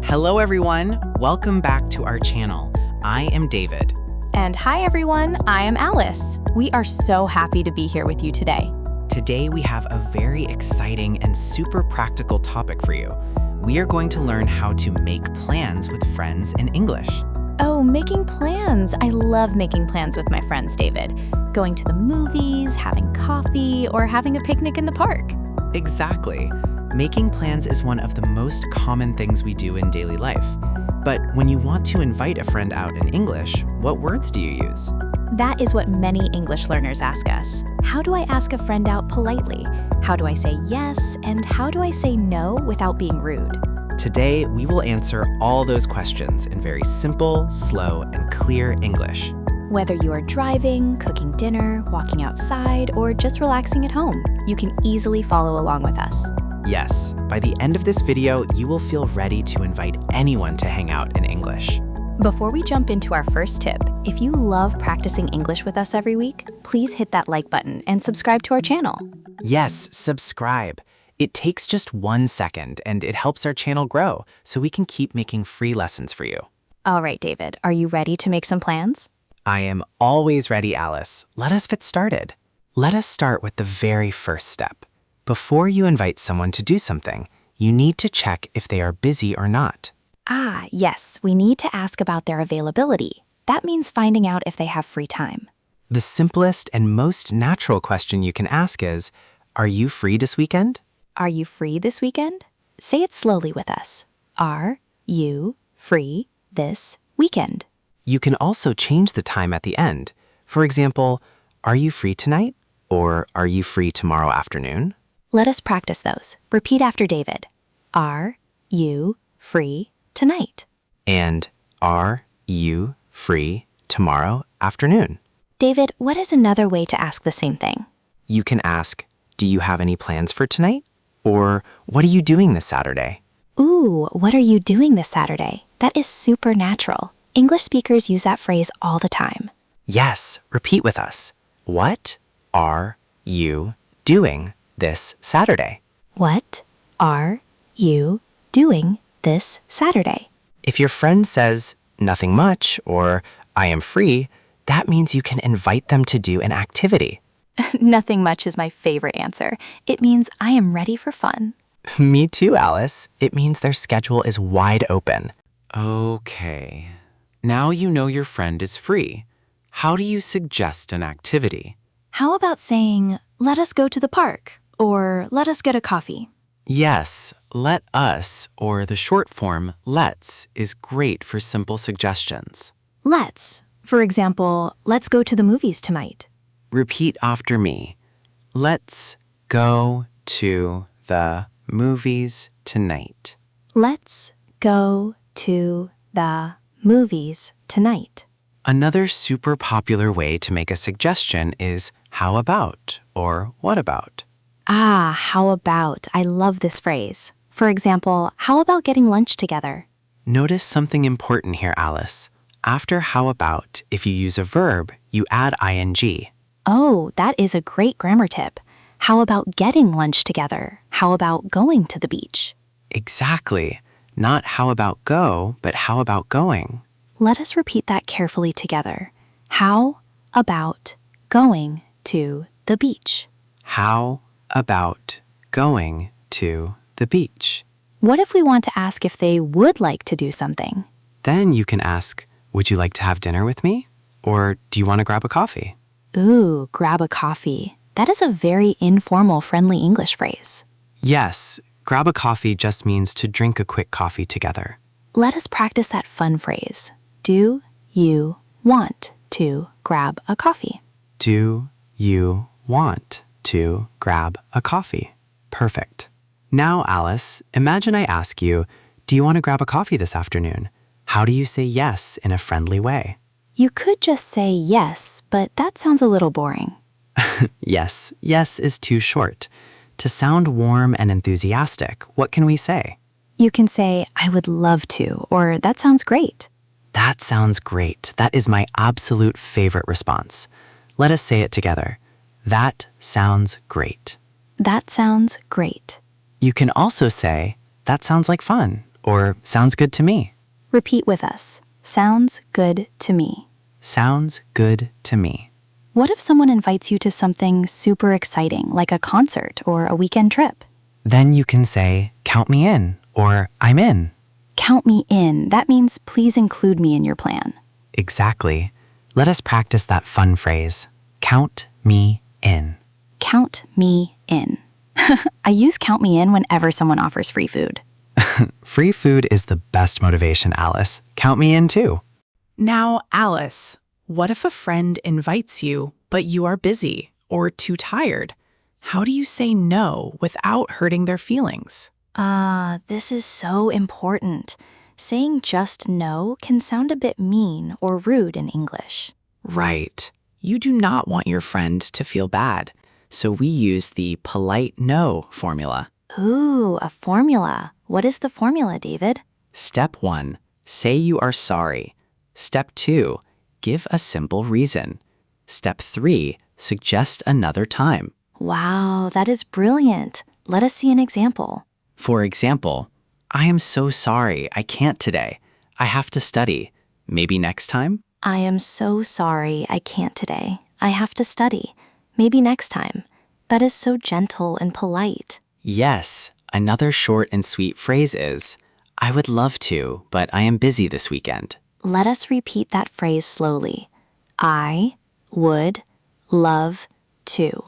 Hello everyone, welcome back to our channel. I am David. And hi everyone, I am Alice. We are so happy to be here with you today. Today we have a very exciting and super practical topic for you. We are going to learn how to make plans with friends in English. Oh, making plans. I love making plans with my friends, David. Going to the movies, having coffee, or having a picnic in the park. Exactly. Making plans is one of the most common things we do in daily life. But when you want to invite a friend out in English, what words do you use? That is what many English learners ask us. How do I ask a friend out politely? How do I say yes? And how do I say no without being rude? Today, we will answer all those questions in very simple, slow, and clear English. Whether you are driving, cooking dinner, walking outside, or just relaxing at home, you can easily follow along with us. Yes, by the end of this video, you will feel ready to invite anyone to hang out in English. Before we jump into our first tip, if you love practicing English with us every week, please hit that like button and subscribe to our channel. Yes, subscribe. It takes just 1 second and it helps our channel grow so we can keep making free lessons for you. All right, David, are you ready to make some plans? I am always ready, Alice. Let us get started. Let us start with the very first step. Before you invite someone to do something, you need to check if they are busy or not. Ah, yes, we need to ask about their availability. That means finding out if they have free time. The simplest and most natural question you can ask is, are you free this weekend? Are you free this weekend? Say it slowly with us. Are you free this weekend? You can also change the time at the end. For example, are you free tonight? Or are you free tomorrow afternoon? Let us practice those. Repeat after David. Are you free tonight? And are you free tomorrow afternoon? David, what is another way to ask the same thing? You can ask, do you have any plans for tonight? Or what are you doing this Saturday? Ooh, what are you doing this Saturday? That is super natural. English speakers use that phrase all the time. Yes, repeat with us. What are you doing this Saturday? What are you doing this Saturday? If your friend says, nothing much, or I am free, that means you can invite them to do an activity. Nothing much is my favorite answer. It means I am ready for fun. Me too, Alice. It means their schedule is wide open. Okay. Now you know your friend is free. How do you suggest an activity? How about saying, let us go to the park, or let us get a coffee? Yes, let us, or the short form let's, is great for simple suggestions. Let's. For example, let's go to the movies tonight. Repeat after me. Let's go to the movies tonight. Let's go to the movies tonight. Another super popular way to make a suggestion is how about or what about. Ah, how about? I love this phrase. For example, how about getting lunch together? Notice something important here, Alice. After how about, if you use a verb, you add ing. Oh, that is a great grammar tip. How about getting lunch together? How about going to the beach? Exactly. Not how about go, but how about going. Let us repeat that carefully together. How about going to the beach? How about going to the beach? What if we want to ask if they would like to do something? Then you can ask, would you like to have dinner with me? Or do you want to grab a coffee? Ooh, grab a coffee. That is a very informal, friendly English phrase. Yes, grab a coffee just means to drink a quick coffee together. Let us practice that fun phrase. Do you want to grab a coffee? Do you want to grab a coffee? Perfect. Now, Alice, imagine I ask you, do you want to grab a coffee this afternoon? How do you say yes in a friendly way? You could just say yes, but that sounds a little boring. Yes is too short. To sound warm and enthusiastic, what can we say? You can say, I would love to, or that sounds great. That sounds great. That is my absolute favorite response. Let us say it together. That sounds great. That sounds great. You can also say, that sounds like fun, or sounds good to me. Repeat with us. Sounds good to me. Sounds good to me. What if someone invites you to something super exciting, like a concert or a weekend trip? Then you can say, count me in, or I'm in. Count me in. That means please include me in your plan. Exactly. Let us practice that fun phrase. Count me in. Count me in. I use count me in whenever someone offers free food. Free food is the best motivation, Alice. Count me in too. Now, Alice, what if a friend invites you, but you are busy or too tired? How do you say no without hurting their feelings? This is so important. Saying just no can sound a bit mean or rude in English. Right. You do not want your friend to feel bad, so we use the polite no formula. Ooh, a formula. What is the formula, David? Step 1, say you are sorry. Step 2, give a simple reason. Step 3, suggest another time. Wow, that is brilliant. Let us see an example. For example, I am so sorry, I can't today. I have to study. Maybe next time? I am so sorry I can't today. I have to study. Maybe next time. That is so gentle and polite. Yes, another short and sweet phrase is, I would love to, but I am busy this weekend. Let us repeat that phrase slowly. I would love to,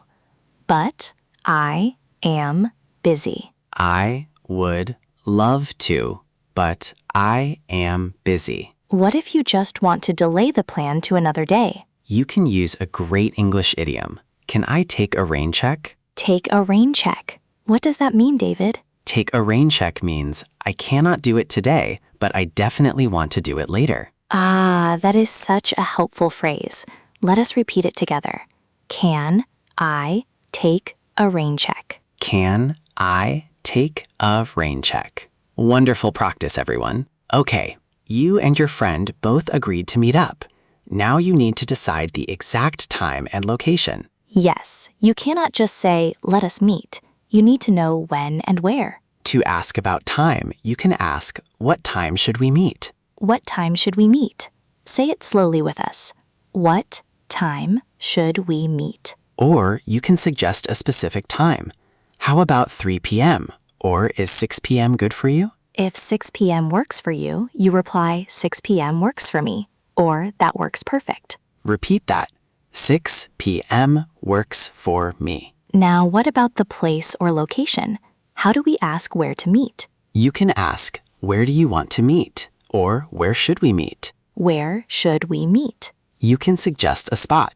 but I am busy. I would love to, but I am busy. What if you just want to delay the plan to another day? You can use a great English idiom. Can I take a rain check? Take a rain check. What does that mean, David? Take a rain check means I cannot do it today, but I definitely want to do it later. That is such a helpful phrase. Let us repeat it together. Can I take a rain check? Can I take a rain check? Wonderful practice, everyone. Okay, you and your friend both agreed to meet up. Now you need to decide the exact time and location. Yes, you cannot just say, let us meet. You need to know when and where. To ask about time, you can ask, what time should we meet? What time should we meet? Say it slowly with us. What time should we meet? Or you can suggest a specific time. How about 3 p.m.? Or is 6 p.m. good for you? If 6 p.m. works for you, you reply, 6 p.m. works for me. Or that works perfect. Repeat that. 6 p.m. works for me. Now, what about the place or location? How do we ask where to meet? You can ask, where do you want to meet? Or where should we meet? Where should we meet? You can suggest a spot.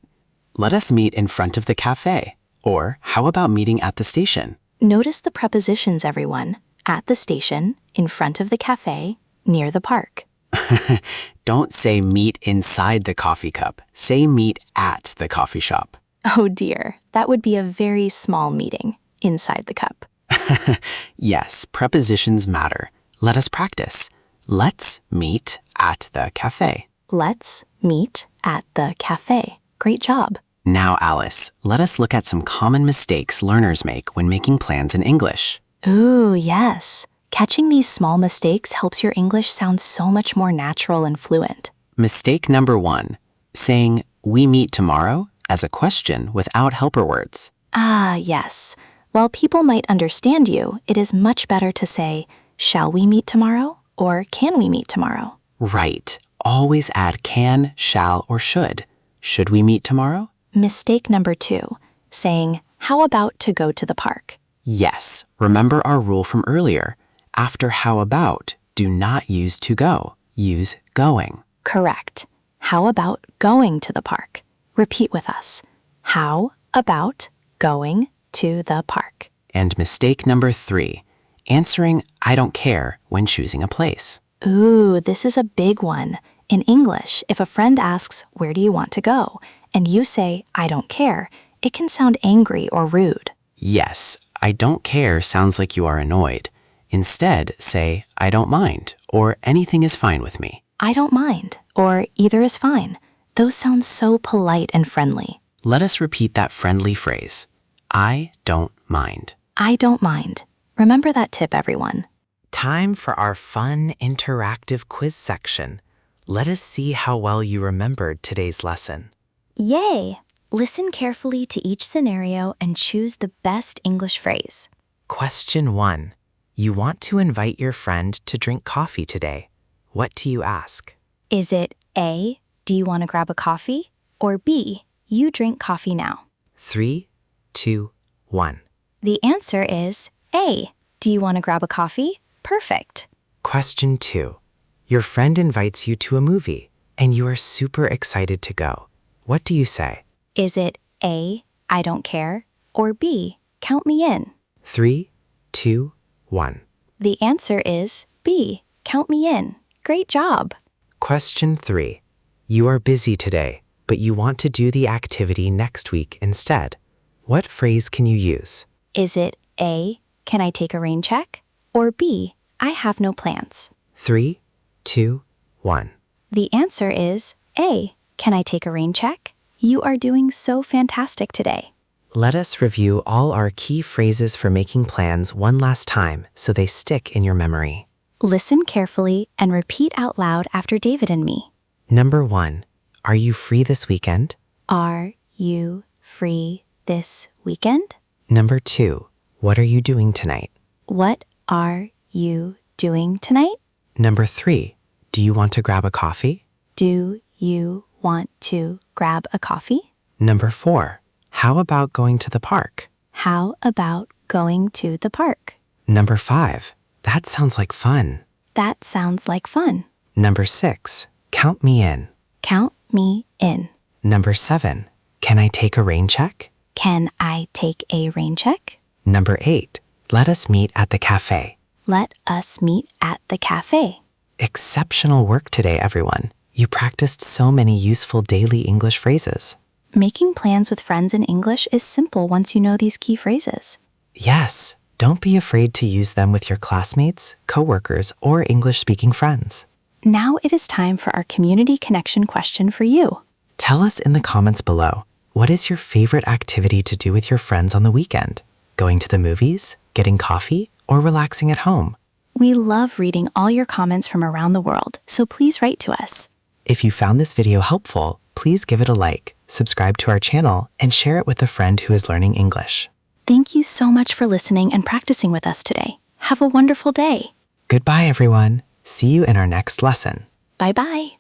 Let us meet in front of the cafe. Or how about meeting at the station? Notice the prepositions, everyone. At the station, in front of the cafe, near the park. Don't say meet inside the coffee cup. Say meet at the coffee shop. Oh dear, that would be a very small meeting inside the cup. Yes, prepositions matter. Let us practice. Let's meet at the cafe. Let's meet at the cafe. Great job. Now, Alice, let us look at some common mistakes learners make when making plans in English. Ooh, yes. Catching these small mistakes helps your English sound so much more natural and fluent. Mistake number 1, saying, we meet tomorrow as a question without helper words. Yes. While people might understand you, it is much better to say, shall we meet tomorrow? Or can we meet tomorrow? Right. Always add can, shall, or should. Should we meet tomorrow? Mistake number 2, saying, how about to go to the park? Yes. Remember our rule from earlier. After how about, do not use to go. Use going. Correct. How about going to the park? Repeat with us. How about going to the park? And mistake number 3, answering I don't care when choosing a place. Ooh, this is a big one. In English, if a friend asks, where do you want to go? And you say, I don't care, it can sound angry or rude. Yes, I don't care sounds like you are annoyed. Instead, say, I don't mind, or anything is fine with me. I don't mind, or either is fine. Those sound so polite and friendly. Let us repeat that friendly phrase. I don't mind. I don't mind. Remember that tip, everyone. Time for our fun, interactive quiz section. Let us see how well you remembered today's lesson. Yay! Listen carefully to each scenario and choose the best English phrase. Question 1. You want to invite your friend to drink coffee today. What do you ask? Is it A, do you want to grab a coffee? Or B, you drink coffee now? 3, 2, 1. The answer is A, do you want to grab a coffee? Perfect. Question 2. Your friend invites you to a movie, and you are super excited to go. What do you say? Is it A, I don't care? Or B, count me in? 3, 2, 1. The answer is B, count me in. Great job. Question 3. You are busy today, but you want to do the activity next week instead. What phrase can you use? Is it A, can I take a rain check? Or B, I have no plans? 3, 2, 1. The answer is A, can I take a rain check? You are doing so fantastic today. Let us review all our key phrases for making plans one last time so they stick in your memory. Listen carefully and repeat out loud after David and me. Number 1. Are you free this weekend? Are you free this weekend? Number 2. What are you doing tonight? What are you doing tonight? Number 3. Do you want to grab a coffee? Do you want to grab a coffee? Number 4. How about going to the park? How about going to the park? Number 5. That sounds like fun. That sounds like fun. Number 6. Count me in. Count me in. Number 7. Can I take a rain check? Can I take a rain check? Number 8. Let us meet at the cafe. Let us meet at the cafe. Exceptional work today, everyone. You practiced so many useful daily English phrases. Making plans with friends in English is simple once you know these key phrases. Yes, don't be afraid to use them with your classmates, coworkers, or English-speaking friends. Now it is time for our community connection question for you. Tell us in the comments below, what is your favorite activity to do with your friends on the weekend? Going to the movies, getting coffee, or relaxing at home? We love reading all your comments from around the world, so please write to us. If you found this video helpful, please give it a like, subscribe to our channel, and share it with a friend who is learning English. Thank you so much for listening and practicing with us today. Have a wonderful day. Goodbye, everyone. See you in our next lesson. Bye-bye.